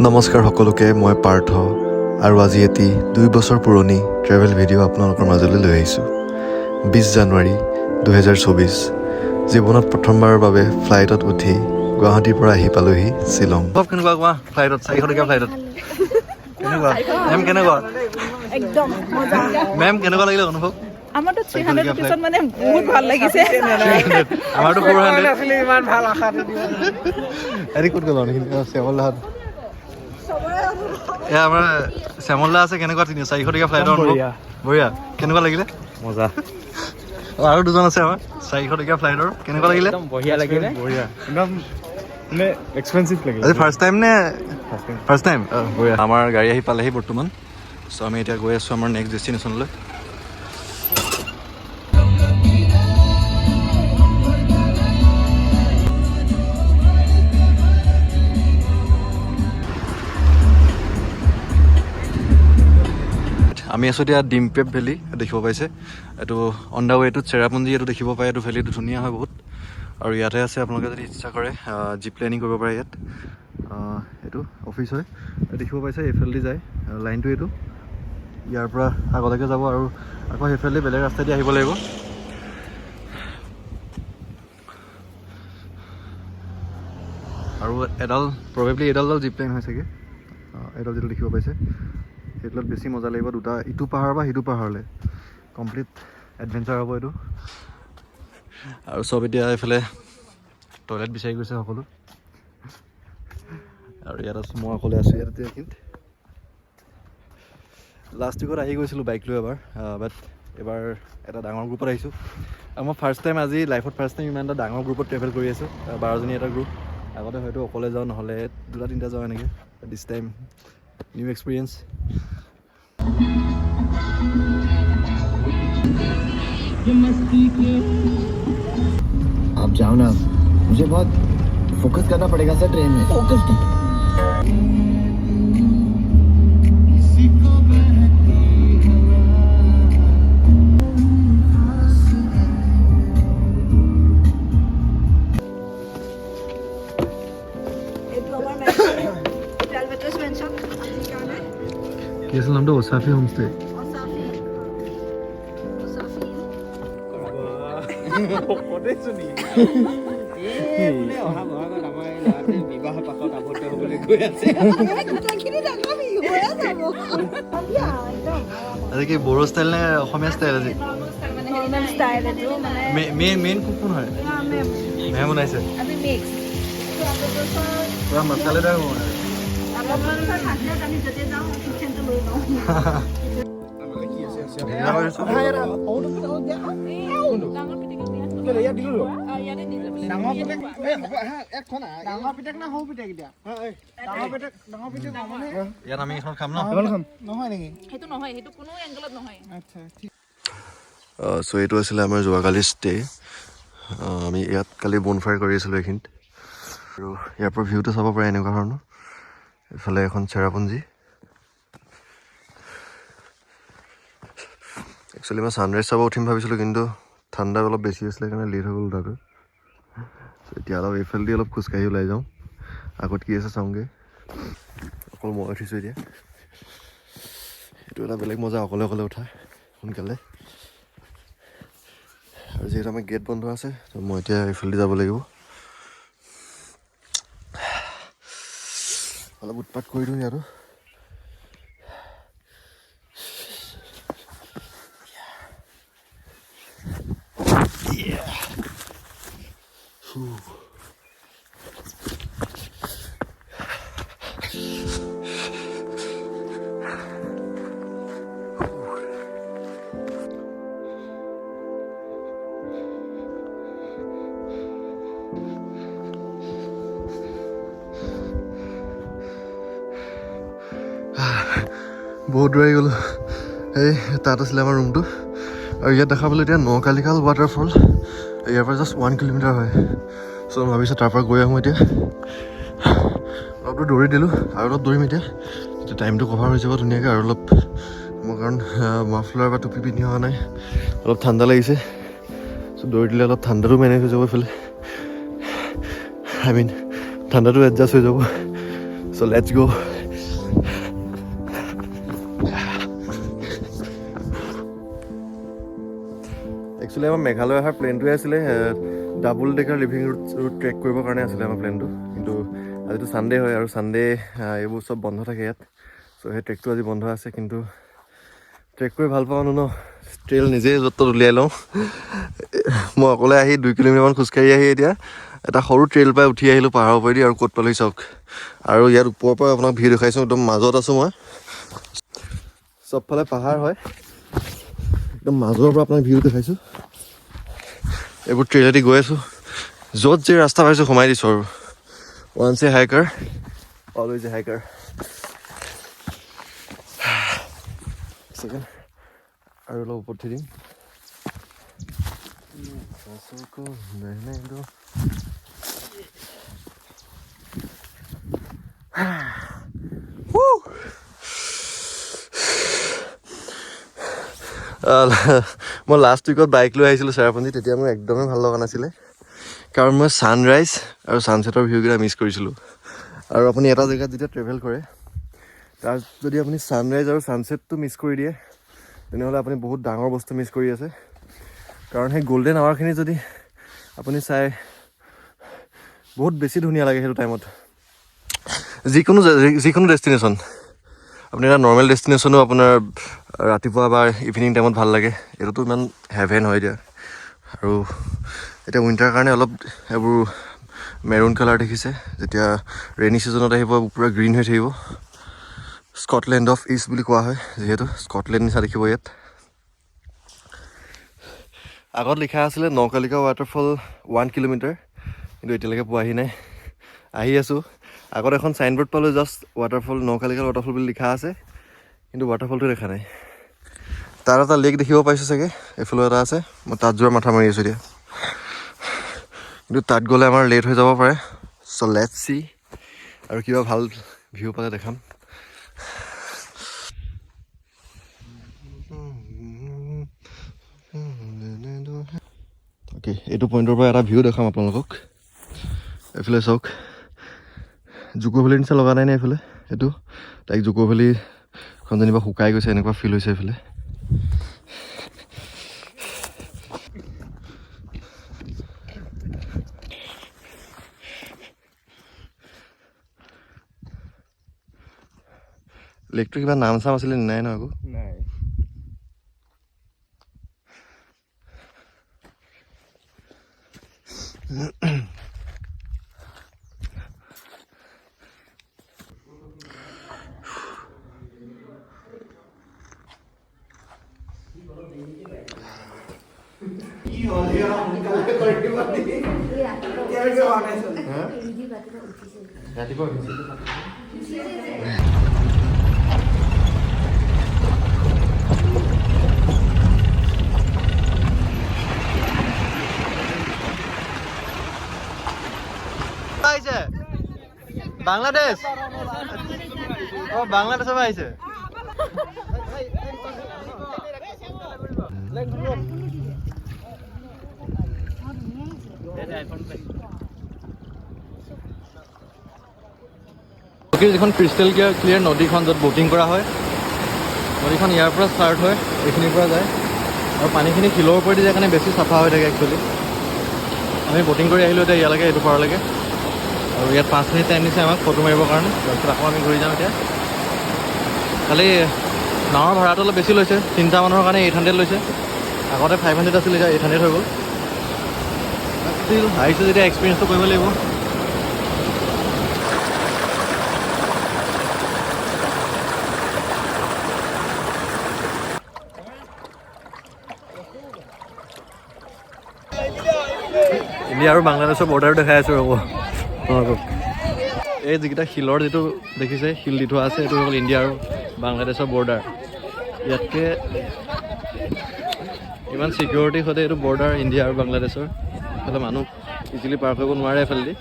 নমস্কাৰ সকলোকে, মই পাৰ্থ আৰু আজি এটি 2 বছৰ পুৰণি ট্ৰেভেল ভিডিঅ' আপোনালোকৰ মাজলৈ লৈ আহিছোঁ। 20 জানুৱাৰী 2024 জীৱনত প্ৰথমবাৰৰ বাবে ফ্লাইটত উঠি গুৱাহাটীৰ পৰা আহি পালোহি শ্বিলং। কেনেকুৱা কোৱা ফ্লাইটত 400 টকীয়া ফ্লাইটত কেনেকুৱা মেম কেনেকুৱা একদম মজা মেম কেনেকুৱা লাগিলে অনুভৱ? আমাৰতো 300 ৰুপিছত মানে বহুত ভাল লাগিছে। আমাৰতো 400 আছিলে ইমান ভাল আশা এৰি ক'ত গ'ল শ্যামলদাহঁত এয়া আমাৰ শ্যামলদা আছে। কেনেকুৱা 400 টকীয়া ফ্লাইটৰ অনুভৱ? বঢ়িয়া। কেনেকুৱা লাগিলে? মজা আৰু দুজন আছে আমাৰ 400 টকীয়া ফ্লাইটৰ। কেনেকুৱা লাগিলে? একদম বঢ়িয়া লাগিলে, বঢ়িয়া। একদম মানে এক্সপেন্সিভ লাগিলে। আজি ফাৰ্ষ্ট টাইম নে? First time. বঢ়িয়া। আমাৰ গাড়ী আহি পালেহি বৰ্তমান। চ' আমি এতিয়া গৈ আছোঁ আমাৰ নেক্সট ডেষ্টিনেশ্যনলৈ। আমি আছোঁ এতিয়া ডিম্পেপ ভেলী দেখিব পাইছে। এইটো on the way to Cherrapunji এইটো দেখিব পায়। এইটো ভেলীটো ধুনীয়া হয় বহুত। আৰু ইয়াতে আছে, আপোনালোকে যদি ইচ্ছা কৰে জিপ প্লেনিং কৰিব পাৰে ইয়াত। এইটো অফিচ হয়, দেখিব পাইছে। এইফালেদি যায় লাইনটো, এইটো ইয়াৰ পৰা আগলৈকে যাব আৰু আকৌ সেইফালেদি বেলেগ ৰাস্তাইদি আহিব লাগিব। আৰু প্ৰবেবলি এডাল জিপ লাইন হয় চাগে। এডাল যিটো দেখিব পাইছে সেইটোত বেছি মজা লাগিব। দুটা, ইটো পাহাৰ বা সিটো পাহাৰলৈ কমপ্লিট এডভেঞ্চাৰ হ'ব এইটো। আৰু চব এতিয়া এইফালে টয়লেট বিচাৰি গৈছে সকলো। আৰু ইয়াত আছোঁ, মই অকলে আছোঁ ইয়াত এতিয়া। কিন্তু লাষ্ট উইকত আহি গৈছিলোঁ বাইক লৈ এবাৰ, বাট এবাৰ এটা ডাঙৰ গ্ৰুপত আহিছোঁ। আৰু মই ফাৰ্ষ্ট টাইম, আজি লাইফত ফাৰ্ষ্ট টাইম ইমান এটা ডাঙৰ গ্ৰুপত ট্ৰেভেল কৰি আছোঁ। 12জনী এটা গ্ৰুপ। আগতে হয়তো অকলে যাওঁ, নহ'লে 2-3টা যাওঁ এনেকৈ। দিছ টাইম নিউ এক্সপিৰিয়েঞ্চ। आप जाओ ना, मुझे बहुत फोकस करना पड़ेगा सर ट्रेन में। फोकस কি আছিল নামটো? ওচাফি হোমষ্টে। আজি কি বড়ো ষ্টাইল নে অসমীয়া ষ্টাইল? আজি মেইন কুক কোন হয়? মেম বনাইছে পুৰা মছালেদাৰ বনাই। ইয়াত আমি এখন খাম ন? চ' এইটো আছিলে আমাৰ যোৱাকালি ষ্টে। আমি ইয়াত কালি বনফায়াৰ কৰি আছিলোঁ এইখিনিত। আৰু ইয়াৰ পৰা ভিউটো চাব পাৰে এনেকুৱা ধৰণৰ। এইফালে এখন চেৰাপুঞ্জী। একচুৱেলি মই ছানৰাইজ চাব উঠিম ভাবিছিলোঁ, কিন্তু ঠাণ্ডা অলপ বেছি আছিলে কাৰণে লেট হৈ গ'ল তাতো। এতিয়া অলপ এইফালেদি অলপ খোজকাঢ়ি ওলাই যাওঁ, আগত কি আছে চাওঁগৈ। অকল মই উঠিছোঁ এতিয়া। এইটো এটা বেলেগ মজা, অকলে অকলে উঠা সোনকালে। আৰু যিহেতু আমাৰ গেট বন্ধ আছে, ত' মই এতিয়া এইফালেদি যাব লাগিব। অলপ উৎপাত কৰি দিওঁ ইয়াতো। বহুত দূৰ আহি গ'লোঁ। এই তাত আছিলে আমাৰ ৰুমটো। আৰু ইয়াত দেখা পালোঁ এতিয়া নকালিকাল ৱাটাৰফল। ইয়াৰ পৰা জাষ্ট 1 কিলোমিটাৰ হয়। চ' মই ভাবিছোঁ তাৰ পৰা গৈ আহোঁ এতিয়া। অলপ দূৰ দৌৰি দিলোঁ আৰু অলপ দৌৰিম এতিয়া টাইমটো কভাৰ হৈ যাব ধুনীয়াকৈ। আৰু অলপ মই কাৰণ মাফলাৰ বা টুপি পিন্ধি অহা নাই, অলপ ঠাণ্ডা লাগিছে। চ' দৌৰি দিলে অলপ ঠাণ্ডাটো মেনেজ হৈ যাব এইফালে। ঠাণ্ডাটো এডজাষ্ট হৈ যাব। চ' So let's go. Actually, আমাৰ মেঘালয় অহাৰ প্লেনটোৱে আছিলে double decker living root track কৰিবৰ কাৰণে আছিলে আমাৰ প্লেনটো, কিন্তু আজিতো ছানডে হয় আৰু ছানডে এইবোৰ চব বন্ধ থাকে ইয়াত। চ' সেই ট্ৰেকটো আজি বন্ধ আছে, কিন্তু ট্ৰেক কৰি ভাল পাওঁ ন, ট্ৰেইল নিজেই য'ত ত'ত উলিয়াই লওঁ। মই অকলে আহি 2 কিলোমিটাৰমান খোজকাঢ়ি আহি এতিয়া এটা সৰু ট্ৰেইল পাই উঠি আহিলোঁ পাহাৰৰ ওপৰেদি, আৰু ক'ত পালোহি চাওক। আৰু ইয়াত ওপৰৰ পৰা আপোনাক ভিউ দেখাইছোঁ, একদম মাজত আছোঁ মই, চবফালে পাহাৰ হয়, একদম মাজৰ পৰা আপোনাক ভিউ দেখাইছোঁ। এইবোৰ ট্ৰেইলেদি গৈ আছোঁ, য'ত যে ৰাস্তা পাইছোঁ সোমাই দিছোঁ আৰু। ওৱান্স এ হাইকাৰ অলৱেজ এ হাইকাৰ। আৰু অলপ ওপৰত থৈ দিম। মই লাষ্ট উইকত বাইক লৈ আহিছিলোঁ চেৰাপুঞ্জী, তেতিয়া মোৰ একদমেই ভাল লগা নাছিলে, কাৰণ মই ছানৰাইজ আৰু ছানছেটৰ ভিউকেইটা মিছ কৰিছিলোঁ। আৰু আপুনি এটা জেগাত যেতিয়া ট্ৰেভেল কৰে, তাত যদি আপুনি ছানৰাইজ আৰু ছানছেটটো মিছ কৰি দিয়ে, তেনেহ'লে আপুনি বহুত ডাঙৰ বস্তু মিছ কৰি আছে। কাৰণ সেই গল্ডেন আৱাৰখিনি যদি আপুনি চাই, বহুত বেছি ধুনীয়া লাগে সেইটো টাইমত। যিকোনো ডেষ্টিনেশ্যন, আপুনি এটা নৰ্মেল ডেষ্টিনেশ্যনো আপোনাৰ ৰাতিপুৱা বা ইভিনিং টাইমত ভাল লাগে, এইটোতো ইমান হেভেন হয় এতিয়া। আৰু এতিয়া উইণ্টাৰ কাৰণে অলপ এইবোৰ মেৰুণ কালাৰ দেখিছে, যেতিয়া ৰেইনি ছিজনত আহিব পূৰা গ্ৰীণ হৈ থাকিব। স্কটলেণ্ড অফ ইষ্ট বুলি কোৱা হয়, যিহেতু স্কটলেণ্ড নিচিনা দেখিব ইয়াত। আগত লিখা আছিলে নকালিকা ৱাটাৰফল 1 কিলোমিটাৰ, কিন্তু এতিয়ালৈকে পোৱাহি নাই। আহি আছোঁ, আগত এখন চাইনবোৰ্ড পালোঁ, জাষ্ট ৱাটাৰফল নকালিকা ৱাটাৰফল বুলি লিখা আছে, কিন্তু ৱাটাৰফলটো দেখা নাই। তাৰ এটা লেক দেখিব পাইছোঁ চাগে, এইফালেও এটা আছে, মই তাত যোৱাৰ মাথা মাৰি আছোঁ এতিয়া, কিন্তু তাত গ'লে আমাৰ লেট হৈ যাব পাৰে। চ' লেটছ চি, আৰু কিবা ভাল ভিউ পালে দেখাম। অ'কে, এইটো পইণ্টৰ পৰা এটা ভিউ দেখাম আপোনালোকক। এইফালে চাওক, জুকো ভেলীৰ নিচিনা লগা নাই নে এইফালে? এইটো তাইক জুকো ভেলীখন যেনিবা শুকাই গৈছে, এনেকুৱা ফিল হৈছে এইফালে। লেকটো কিবা নাম চাম আছিলে নাই ন আকৌ? নাই। বাংলাদেশ, বাংলাদেশৰ পৰা আহিছে। যিখন ক্ৰিষ্টেল ক্লিয়াৰ নদীখন, য'ত ব'টিং কৰা হয়, নদীখন ইয়াৰ পৰা ষ্টাৰ্ট হয়, এইখিনিৰ পৰা যায়, আৰু পানীখিনি শিলৰ ওপৰেদি যায় কাৰণে বেছি চাফা হৈ থাকে একচুৱেলি। আমি ব'টিং কৰি আহিলোঁ এতিয়া ইয়ালৈকে, এইটো পাৰলৈকে, আৰু ইয়াত 5 মিনিট টাইম দিছে আমাক ফটো মাৰিবৰ কাৰণে, তাৰপিছত আকৌ আমি ঘূৰি যাম এতিয়া। খালি নাৱৰ ভাড়াটো অলপ বেছি লৈছে, 3টা মানুহৰ কাৰণে 800 লৈছে, আগতে 500 আছিল, এতিয়া 800 হৈ গ'ল। ষ্টিল আহিছোঁ যেতিয়া এক্সপিৰিয়েঞ্চটো কৰিব লাগিব। ইণ্ডিয়া আৰু বাংলাদেশৰ বৰ্ডাৰ দেখাই আছোঁ ৰ'ব আপোনালোকক। এই যিকেইটা শিলৰ যিটো দেখিছে, শিল দি থোৱা আছে, এইটো হ'ল ইণ্ডিয়া আৰু বাংলাদেশৰ বৰ্ডাৰ। ইয়াতকৈ ইমান ছিকিউৰিটিৰ সৈতে এইটো বৰ্ডাৰ ইণ্ডিয়া আৰু বাংলাদেশৰ, এইফালে মানুহ ইজিলি পাৰ কৰিব নোৱাৰে এইফালেদি।